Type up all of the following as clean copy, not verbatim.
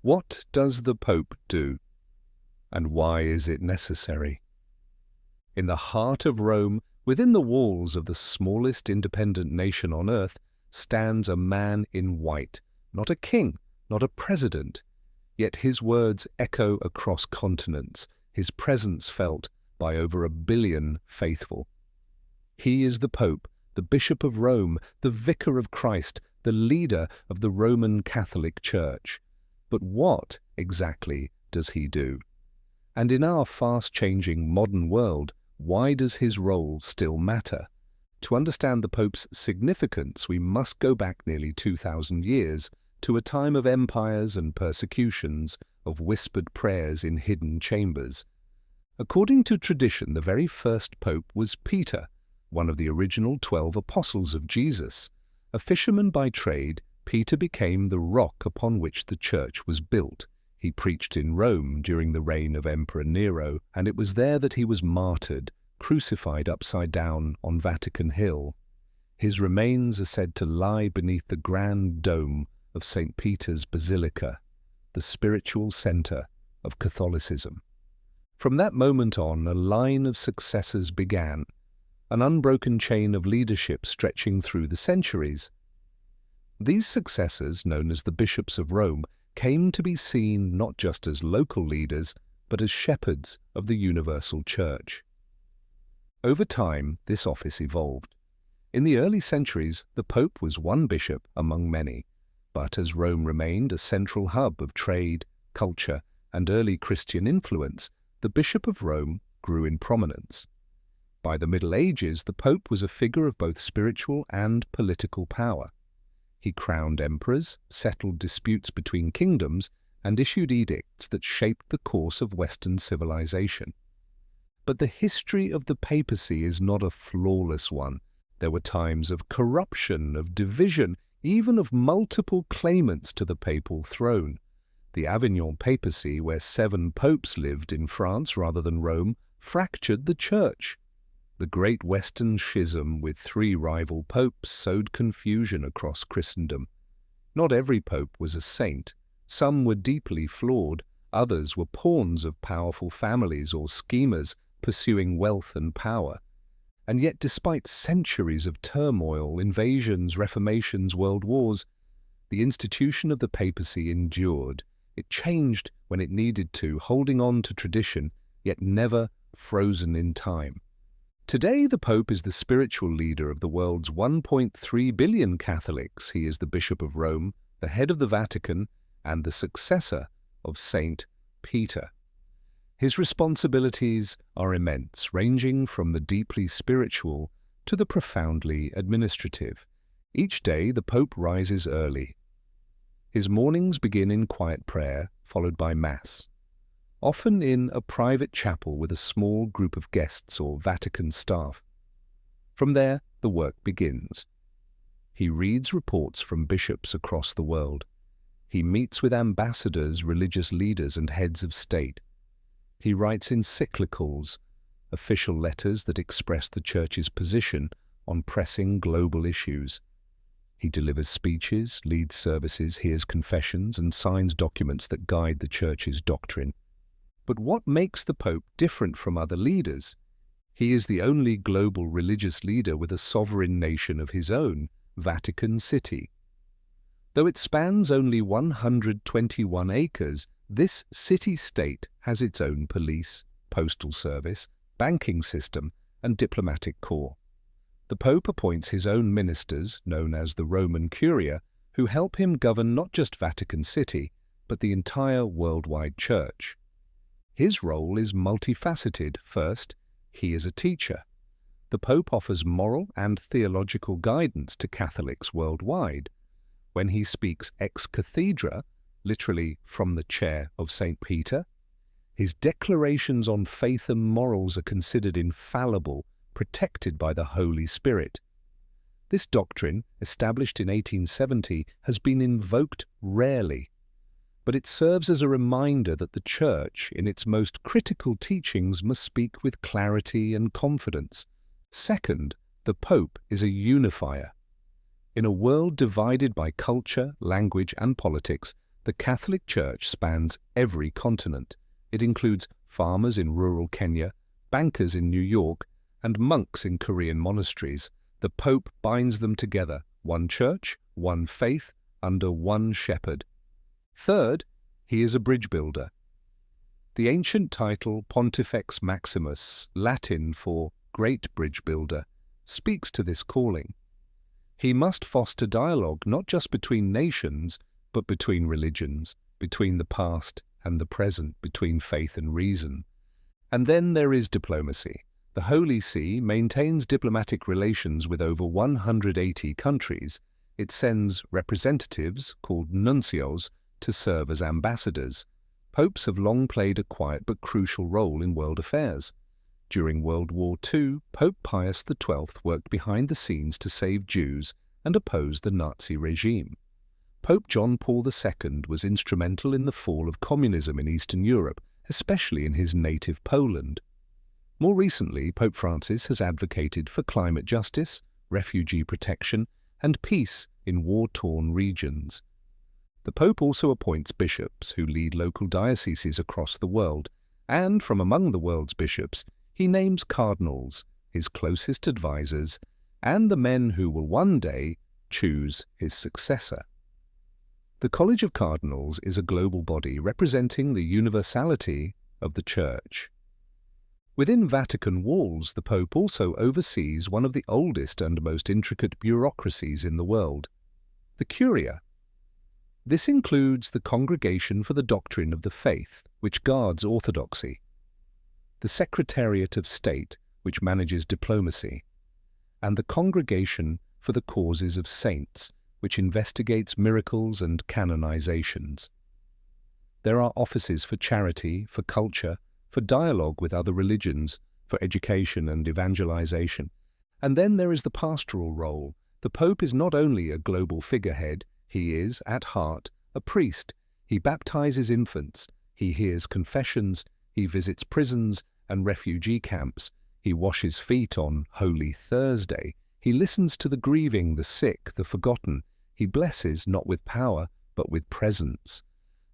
What does the Pope do? And why is it necessary? In the heart of Rome, within the walls of the smallest independent nation on earth, stands a man in white, not a king, not a president. Yet his words echo across continents, his presence felt by over 1 billion faithful. He is the Pope, the Bishop of Rome, the Vicar of Christ, the leader of the Roman Catholic Church. But what exactly does he do? And in our fast-changing modern world, why does his role still matter? To understand the Pope's significance, we must go back nearly 2,000 years to a time of empires and persecutions, of whispered prayers in hidden chambers. According to tradition, the very first Pope was Peter, one of the original 12 apostles of Jesus. A fisherman by trade, Peter became the rock upon which the church was built. He preached in Rome during the reign of Emperor Nero, and it was there that he was martyred, crucified upside down on Vatican Hill. His remains are said to lie beneath the grand dome of St. Peter's Basilica, the spiritual center of Catholicism. From that moment on, a line of successors began, an unbroken chain of leadership stretching through the centuries. These successors, known as the bishops of Rome, came to be seen not just as local leaders, but as shepherds of the universal church. Over time, this office evolved. In the early centuries, the Pope was one bishop among many, but as Rome remained a central hub of trade, culture, and early Christian influence, the Bishop of Rome grew in prominence. By the Middle Ages, the Pope was a figure of both spiritual and political power. He crowned emperors, settled disputes between kingdoms, and issued edicts that shaped the course of Western civilization. But the history of the papacy is not a flawless one. There were times of corruption, of division, even of multiple claimants to the papal throne. The Avignon papacy, where 7 popes lived in France rather than Rome, fractured the church. The Great Western Schism with 3 rival popes sowed confusion across Christendom. Not every pope was a saint. Some were deeply flawed, others were pawns of powerful families or schemers pursuing wealth and power. And yet, despite centuries of turmoil, invasions, reformations, world wars, the institution of the papacy endured. It changed when it needed to, holding on to tradition, yet never frozen in time. Today, the Pope is the spiritual leader of the world's 1.3 billion Catholics. He is the Bishop of Rome, the head of the Vatican, and the successor of Saint Peter. His responsibilities are immense, ranging from the deeply spiritual to the profoundly administrative. Each day, the Pope rises early. His mornings begin in quiet prayer, followed by Mass, often in a private chapel with a small group of guests or Vatican staff. From there, the work begins. He reads reports from bishops across the world. He meets with ambassadors, religious leaders, and heads of state. He writes encyclicals, official letters that express the Church's position on pressing global issues. He delivers speeches, leads services, hears confessions, and signs documents that guide the Church's doctrine. But what makes the Pope different from other leaders? He is the only global religious leader with a sovereign nation of his own, Vatican City. Though it spans only 121 acres, this city-state has its own police, postal service, banking system, and diplomatic corps. The Pope appoints his own ministers, known as the Roman Curia, who help him govern not just Vatican City, but the entire worldwide Church. His role is multifaceted. First, he is a teacher. The Pope offers moral and theological guidance to Catholics worldwide. When he speaks ex cathedra, literally from the chair of St. Peter, his declarations on faith and morals are considered infallible, protected by the Holy Spirit. This doctrine, established in 1870, has been invoked rarely, but it serves as a reminder that the Church, in its most critical teachings, must speak with clarity and confidence. Second, the Pope is a unifier. In a world divided by culture, language, and politics, The Catholic Church spans every continent. It includes farmers in rural Kenya, bankers in New York, and monks in Korean monasteries. The Pope binds them together, one church, one faith, under one shepherd. Third, he is a bridge builder. The ancient title Pontifex Maximus, Latin for Great Bridge Builder, speaks to this calling. He must foster dialogue not just between nations, but between religions, between the past and the present, between faith and reason. And then there is diplomacy. The Holy See maintains diplomatic relations with over 180 countries. It sends representatives, called nuncios, to serve as ambassadors. Popes have long played a quiet but crucial role in world affairs. During World War II, Pope Pius XII worked behind the scenes to save Jews and oppose the Nazi regime. Pope John Paul II was instrumental in the fall of communism in Eastern Europe, especially in his native Poland. More recently, Pope Francis has advocated for climate justice, refugee protection, and peace in war-torn regions. The Pope also appoints bishops who lead local dioceses across the world, and from among the world's bishops, he names cardinals, his closest advisors, and the men who will one day choose his successor. The College of Cardinals is a global body representing the universality of the Church. Within Vatican walls, the Pope also oversees one of the oldest and most intricate bureaucracies in the world, the Curia. This includes the Congregation for the Doctrine of the Faith, which guards orthodoxy, the Secretariat of State, which manages diplomacy, and the Congregation for the Causes of Saints, which investigates miracles and canonizations. There are offices for charity, for culture, for dialogue with other religions, for education and evangelization. And then there is the pastoral role. The Pope is not only a global figurehead, he is, at heart, a priest. He baptizes infants, he hears confessions, he visits prisons and refugee camps, he washes feet on Holy Thursday, he listens to the grieving, the sick, the forgotten, he blesses not with power, but with presence.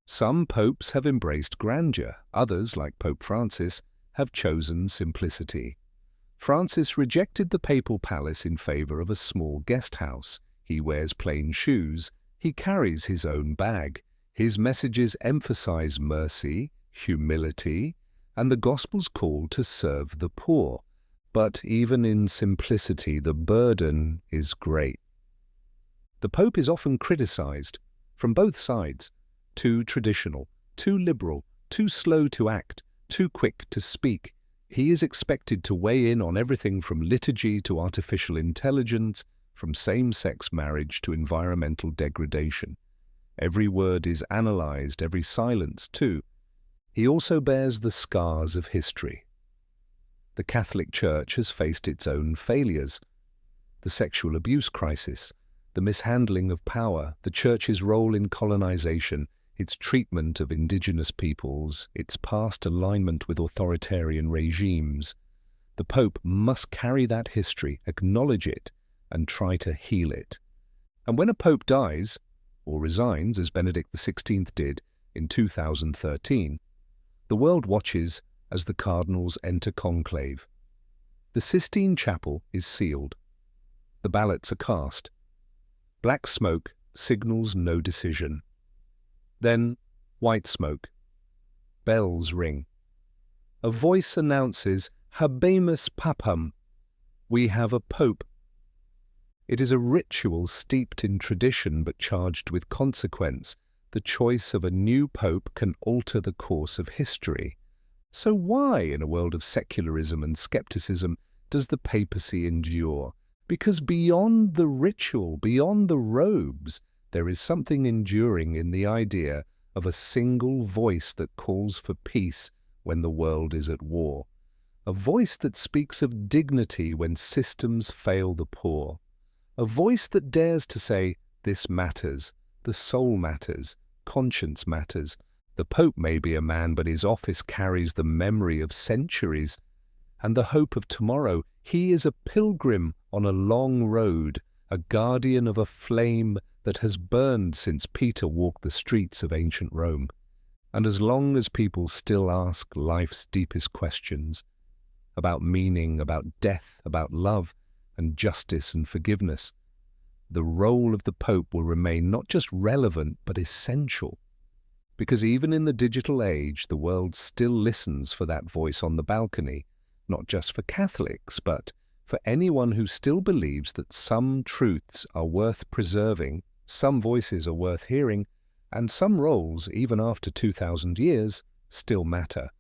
Some popes have embraced grandeur, others, like Pope Francis, have chosen simplicity. Francis rejected the papal palace in favor of a small guest house. He wears plain shoes, he carries his own bag. His messages emphasize mercy, humility, and the Gospel's call to serve the poor. But even in simplicity, the burden is great. The Pope is often criticized, from both sides, too traditional, too liberal, too slow to act, too quick to speak. He is expected to weigh in on everything from liturgy to artificial intelligence, from same-sex marriage to environmental degradation. Every word is analyzed, every silence too. He also bears the scars of history. The Catholic Church has faced its own failures. The sexual abuse crisis, the mishandling of power, the Church's role in colonization, its treatment of indigenous peoples, its past alignment with authoritarian regimes. The Pope must carry that history, acknowledge it, and try to heal it. And when a Pope dies, or resigns, as Benedict XVI did in 2013, the world watches as the cardinals enter conclave. The Sistine Chapel is sealed. The ballots are cast. Black smoke signals no decision. Then white smoke. Bells ring. A voice announces, "Habemus Papam." We have a pope. It is a ritual steeped in tradition but charged with consequence. The choice of a new pope can alter the course of history. So why, in a world of secularism and skepticism, does the papacy endure? Because beyond the ritual, beyond the robes, there is something enduring in the idea of a single voice that calls for peace when the world is at war. A voice that speaks of dignity when systems fail the poor. A voice that dares to say, this matters, the soul matters, conscience matters. The Pope may be a man, but his office carries the memory of centuries and the hope of tomorrow. He is a pilgrim on a long road, a guardian of a flame that has burned since Peter walked the streets of ancient Rome. And as long as people still ask life's deepest questions about meaning, about death, about love and justice and forgiveness, the role of the Pope will remain not just relevant but essential. Because even in the digital age, the world still listens for that voice on the balcony, not just for Catholics, but for anyone who still believes that some truths are worth preserving, some voices are worth hearing, and some roles, even after 2,000 years, still matter.